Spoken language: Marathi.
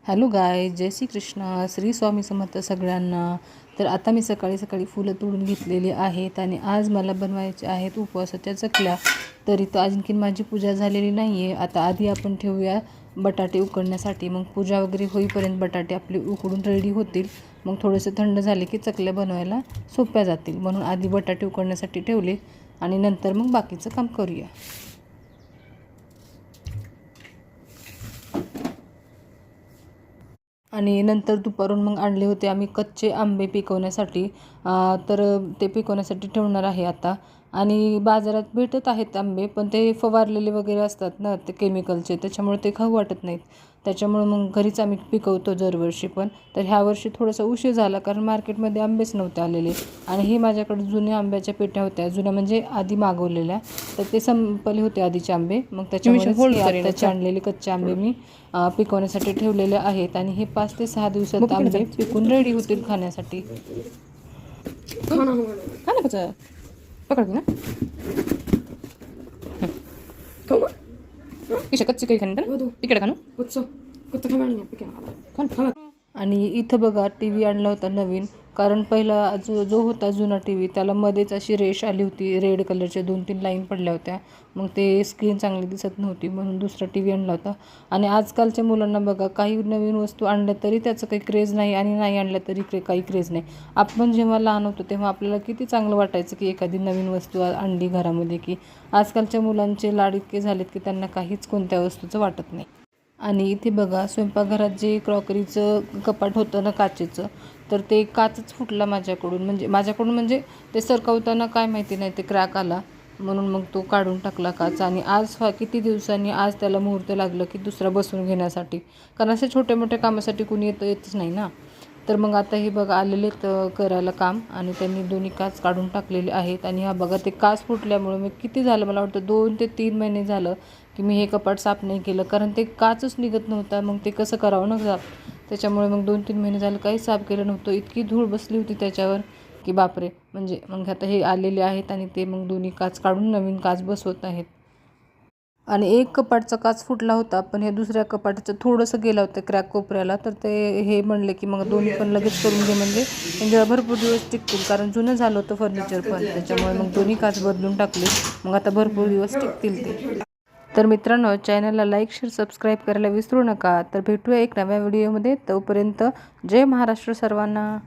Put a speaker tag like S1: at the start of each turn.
S1: हॅलो गाय, जय श्री कृष्ण, श्री स्वामी समर्थ सगळ्यांना. तर आता मी सकाळी सकाळी फुलं तोडून घेतलेली आहेत आणि आज मला बनवायचे आहेत उपवासाच्या चकल्या. तरी तर आणखीन माझी पूजा झालेली नाही आहे. आता आधी आपण ठेवूया बटाटे उकडण्यासाठी. मग पूजा वगैरे होईपर्यंत बटाटे आपले उकडून रेडी होतील. मग थोडेसे थंड झाले की चकल्या बनवायला सोप्या जातील, म्हणून आधी बटाटे उकडण्यासाठी ठेवले आणि नंतर मग बाकीचं काम करूया. आणि नंतर दुपारून मग आणले होते आम्ही कच्चे आंबे पिकवण्यासाठी. तर ते पिकवण्यासाठी ठेवणार आहे आता. आणि बाजारात भेटत आहेत आंबे, पण ते फवारलेले वगैरे असतात ना, ते केमिकलचे, त्याच्यामुळे ते खाऊ वाटत नाहीत. त्याच्यामुळे मग घरीच आम्ही पिकवतो दरवर्षी. पण तर ह्या वर्षी थोडासा उशीर झाला, कारण मार्केटमध्ये आंबेच नव्हते आलेले. आणि हे माझ्याकडे जुन्या आंब्याच्या पेट्या होत्या, जुन्या म्हणजे आधी मागवलेल्या. तर ते संपले होते आधीचे आंबे. मग त्याच्यामुळे आत्ताचे आणलेले कच्चे आंबे मी पिकवण्यासाठी ठेवलेले आहेत. आणि हे 5 ते 6 दिवसात आंबे पिकून रेडी होतील खाण्यासाठी. पकड ना कच्ची काही खाणं इकडे खाणं. आणि इथं बघा टी व्ही आणला होता नवीन, कारण पहिला जो होता जुना टी व्ही, त्याला मध्येच अशी रेष आली होती, रेड कलरच्या 2-3 लाईन पडल्या होत्या. मग ते स्क्रीन चांगली दिसत नव्हती, म्हणून दुसरा टी व्ही आणला होता. आणि आजकालच्या मुलांना बघा, काही नवीन वस्तू आणल्या तरी त्याचं काही क्रेज नाही, आणि नाही आणल्या तरी काही क्रेज नाही. आपण जेव्हा लहान होतो तेव्हा आपल्याला किती चांगलं वाटायचं की एखादी नवीन वस्तू आणली घरामध्ये, की आजकालच्या मुलांचे लाड इतके झालेत की त्यांना काहीच कोणत्या वस्तूचं वाटत नाही. आणि इथे बघा स्वयंपाकघरात जे क्रॉकरीचं कपाट होतं ना काचेचं, तर ते काचच फुटला माझ्याकडून म्हणजे ते सरकवताना काय माहिती नाही, ते क्रॅक आला, म्हणून मग तो काढून टाकला काच. आणि आज किती दिवसांनी आज त्याला मुहूर्त लागलं की दुसरा बसवून घेण्यासाठी, कारण असे छोट्या मोठ्या कामासाठी कोणी येतच नाही ना. तर मग आता हे बघा आलेले करायला काम, आणि त्यांनी दोन्ही काच काढून टाकलेले आहेत. आणि हा बघा ते काच फुटल्यामुळे मी किती झालं, मला वाटतं 2 ते 3 महिने झालं की मी हे कपाट साफ नाही केलं, कारण ते काचच निघत नव्हता. मग ते कसं करावं ना साफ, त्याच्यामुळे मग 2-3 महिने झालं काहीच साफ केलं नव्हतं. इतकी धूळ बसली होती त्याच्यावर की बापरे. म्हणजे मग आता हे आलेले आहेत आणि ते मग दोन्ही काच काढून नवीन काच बसवत आहेत. आणि एक कपाटचा काच फुटला होता, पण हे दुसऱ्या कपाटाचं थोडंसं गेलं होतं क्रॅक कोपऱ्याला. तर ते हे म्हणले की मग दोन्ही पण लगेच करून घे, म्हणजे भरपूर दिवस टिकतील, कारण जुनं झालं होतं फर्निचर पण. त्याच्यामुळे मग दोन्ही काच बदलून टाकले, मग आता भरपूर दिवस टिकतील ते. तर मित्रांनो, चॅनलला लाईक, शेअर, सबस्क्राईब करायला विसरू नका. तर भेटूया एक नव्या व्हिडिओमध्ये. तोपर्यंत जय महाराष्ट्र सर्वांना.